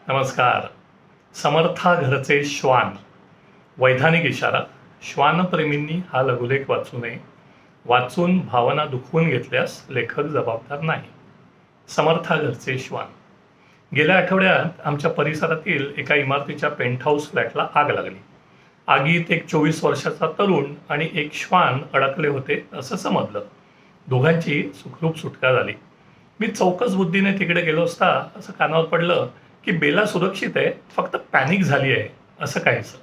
नमस्कार. समर्था घरचे श्वान. वैधानिक इशारा. श्वानप्रेमींनी हा लघुलेख वाचू नये. वाचून भावना दुखवून घेतल्यास लेखक जबाबदार नाही. समर्था घरचे श्वान. गेल्या आठवड्यात आमच्या परिसरातील एका इमारतीच्या पेंटहाऊस फ्लॅटला आग लागली. आगीत एक 24 वर्षाचा तरुण आणि एक श्वान अडकले होते असं समजलं. दोघांची सुखरूप सुटका झाली. मी चौकस बुद्धीने तिकडे गेलो असता असं कानावर पडलं की बेला सुरक्षित आहे, फक्त पॅनिक झाली आहे असं काहीच.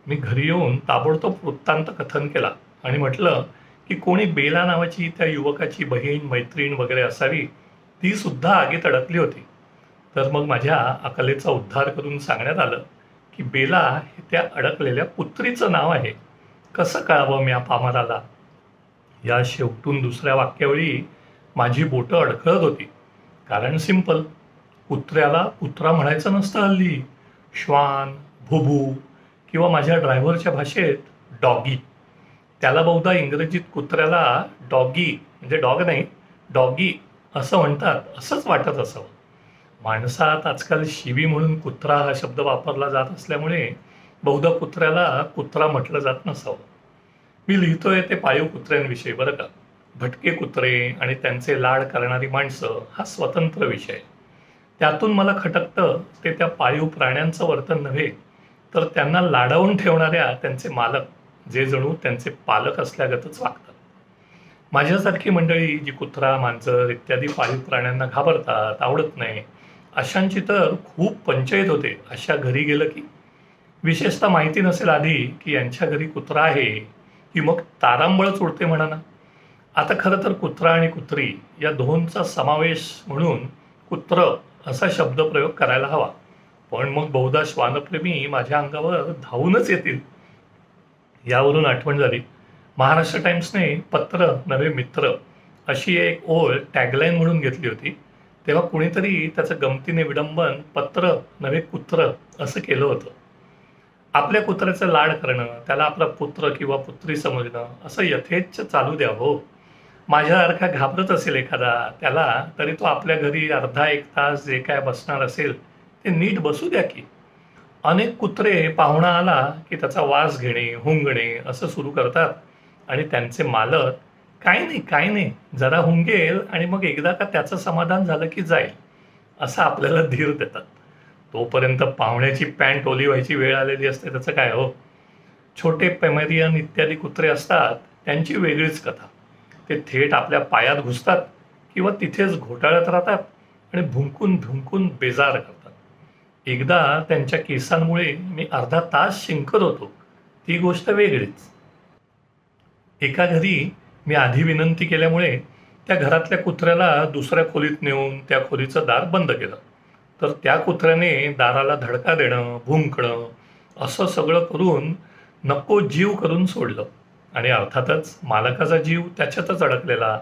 मी घरी येऊन ताबडतोब वृत्तांत कथन केला आणि म्हटलं की कोणी बेला नावाची त्या युवकाची बहीण मैत्रीण वगैरे असावी, ती सुद्धा आगीत अडकली होती. तर मग माझ्या अकलेचा उद्धार करून सांगण्यात आलं की बेला हे त्या अडकलेल्या पुत्रीचं नाव आहे. कसं कळावं मी पामराला? या शेवटून दुसऱ्या वाक्यावेळी माझी बोटं अडखळत होती. कारण सिंपल, कुत्र्याला कुत्रा म्हणायचं नसतं हल्ली. श्वान, भुबू किंवा माझ्या ड्रायव्हरच्या भाषेत डॉगी. त्याला बहुधा इंग्रजीत कुत्र्याला डॉगी म्हणजे डॉग नाही, डॉगी असं म्हणतात असंच वाटत असावं. माणसात आजकाल शिवी म्हणून कुत्रा हा शब्द वापरला जात असल्यामुळे बहुधा कुत्र्याला कुत्रा म्हटलं जात नसावं. मी लिहितोय ते पाळीव कुत्र्यांविषयी बरं का. भटके कुत्रे आणि त्यांचे लाड करणारी माणसं हा स्वतंत्र विषय. त्यातून मला खटकतं ते त्या पाळीव प्राण्यांचं वर्तन नव्हे, तर त्यांना लाडावून ठेवणाऱ्या त्यांचे मालक, जे जणू त्यांचे पालक असल्यागतच वागतात. माझ्यासारखी मंडळी जी कुत्रा, मांजर इत्यादी पाळीव प्राण्यांना घाबरतात, आवडत नाही, अशांची तर खूप पंचायत होते अशा घरी गेलं की. विशेषतः माहिती नसेल आधी की यांच्या घरी कुत्रा आहे की मग तारांबळच उडते म्हणा ना. आता खरं तर कुत्रा आणि कुत्री या दोहोंचा समावेश म्हणून कुत्र असा शब्दप्रयोग करायला हवा. पण मग बहुधा श्वानप्रेमी माझ्या अंगावर धावूनच येतील. यावरून आठवण झाली, महाराष्ट्र टाइम्सने पत्र नवे मित्र अशी एक ओळ टॅगलाईन म्हणून घेतली होती. तेव्हा कुणीतरी त्याचं गमतीने विडंबन पत्र नवे कुत्र असं केलं होतं. आपल्या कुत्र्याचं लाड करणं, त्याला आपला पुत्र किंवा पुत्री समजणं असं यथेच्छ चालू द्या हो. माझ्यासारखा घाबरत असेल एखादा त्याला, तरी तो आपल्या घरी अर्धा एक तास जे काय बसणार असेल ते नीट बसू द्या की. अनेक कुत्रे पाहुणा आला की त्याचा वास घेणे, हुंगणे असं सुरू करतात आणि त्यांचे मालक काय नाही जरा हुंगेल आणि मग एकदा का त्याचं समाधान झालं की जाईल असं आपल्याला धीर देतात. तोपर्यंत पाहुण्याची पॅन्ट ओली व्हायची वेळ आलेली असते. त्याचं काय हो. छोटे पेमेरियन इत्यादी कुत्रे असतात, त्यांची वेगळीच कथा. ते थेट आपल्या पायात घुसतात किंवा तिथेच घोटाळत राहतात आणि भुंकून भुंकून बेजार करतात. एकदा त्यांच्या केसांमुळे मी अर्धा तास शिंकत होतो, ती गोष्ट वेगळीच. एका घरी मी आधी विनंती केल्यामुळे त्या घरातल्या कुत्र्याला दुसऱ्या खोलीत नेऊन त्या खोलीचं दार बंद केलं. तर त्या कुत्र्याने दाराला धडका देणं, भुंकणं असं सगळं करून नको जीव करून सोडलं. आणि अर्थातच मालकाचा जीव त्याच्यातच अडकलेला.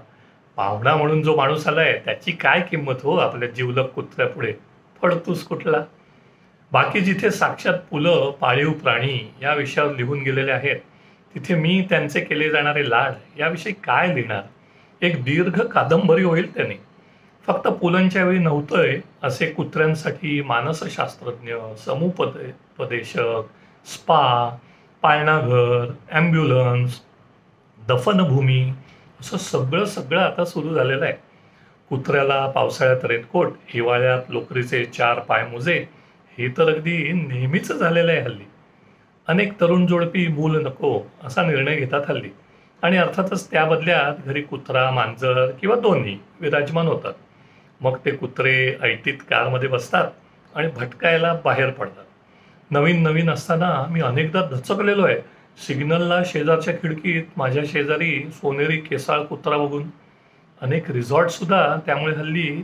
पाहुणा म्हणून जो माणूस आलाय त्याची काय किंमत हो आपल्या जिवलग कुत्र्यापुढे. पडतूस कुठला. बाकी जिथे साक्षात पुलं, पाळीव प्राणी या विषयावर लिहून गेलेले आहेत, तिथे मी त्यांचे केले जाणारे लाड याविषयी काय लिहिणार. एक दीर्घ कादंबरी होईल त्याने. फक्त पुलंच्या वेळी नव्हतंय असे कुत्र्यांसाठी मानसशास्त्रज्ञ, समुपदेशक, स्पा, पाळणाघर, ॲम्ब्युलन्स, दफनभूमी असं सगळं आता सुरू झालेलं आहे. कुत्र्याला पावसाळ्यात रेनकोट, हिवाळ्यात लोकरीचे 4 पायमोजे हे तर अगदी नेहमीच झालेलं आहे हल्ली. अनेक तरुण जोडपी मूल नको असा निर्णय घेतात हल्ली. आणि अर्थातच त्या बदल्यात घरी कुत्रा, मांजर किंवा दोन्ही विराजमान होतात. मग ते कुत्रे ऐटीत कारमध्ये बसतात आणि भटकायला बाहेर पडतात. नवीन असताना मी अनेकदा दचकलेलो आहे सिग्नलला शेजारच्या खिडकीत माझ्या शेजारी सोनेरी केसाळ कुत्रा बघून. अनेक रिसॉर्टसुद्धा त्यामुळे हल्ली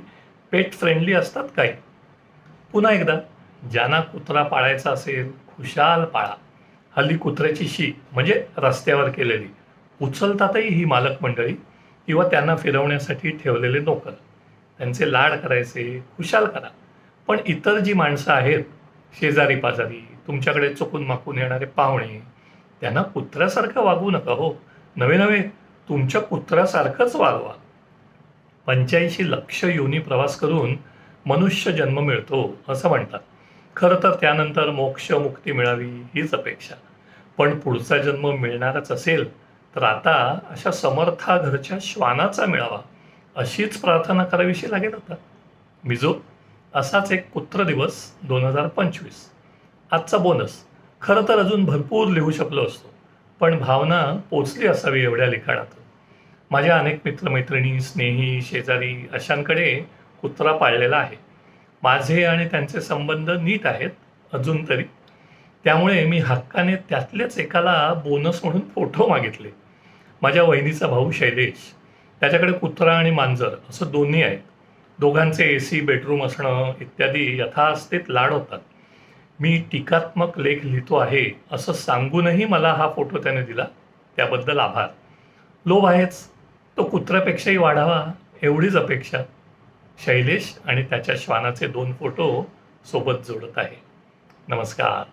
पेट फ्रेंडली असतात काय. पुन्हा एकदा, ज्यांना कुत्रा पाळायचा असेल खुशाल पाळा. हल्ली कुत्र्याची शी म्हणजे रस्त्यावर केलेली उचलतातही ही मालक मंडळी किंवा त्यांना फिरवण्यासाठी ठेवलेले नोकर. त्यांचे लाड करायचे, खुशाल करा. पण इतर जी माणसं आहेत, शेजारी पाजारी, तुमच्याकडे चुकून माकून येणारे पाहुणे, त्यांना कुत्र्यासारखं वागवू नका हो. नवे तुमच्या कुत्र्यासारखंच वागवा. 85 लक्ष योनी प्रवास करून मनुष्य जन्म मिळतो असं म्हणतात. खरं तर त्यानंतर मोक्ष मुक्ती मिळावी हीच अपेक्षा. पण पुढचा जन्म मिळणारच असेल तर आता अशा समर्था घरच्या श्वानाचा मिळावा अशीच प्रार्थना करावीशी लागेल आता. मिजो असाच एक कुत्र दिवस 2025. आजचा बोनस. खरं तर अजून भरपूर लिहू शकलो असतो, पण भावना पोचली असावी एवढ्या लिखाणात. माझ्या अनेक मित्रमैत्रिणी, स्नेही, शेजारी अशांकडे कुत्रा पाळलेला आहे. माझे आणि त्यांचे संबंध नीट आहेत अजून तरी. त्यामुळे मी हक्काने त्यातल्याच एकाला बोनस म्हणून फोटो मागितले. माझ्या वहिनीचा भाऊ शैलेश, त्याच्याकडे कुत्रा आणि मांजर असं दोन्ही आहेत. दोघांचे AC बेडरूम असणं इत्यादी यथास्थित लाड होतात. मी टीकात्मक लेख लिहितो आहे असं सांगूनही मला हा फोटो त्याने दिला, त्याबद्दल आभार. लोभ आहेच, तो कुत्र्यापेक्षाही वाढावा एवढीच अपेक्षा. शैलेश आणि त्याच्या श्वानाचे 2 फोटो सोबत जोडत आहे. नमस्कार.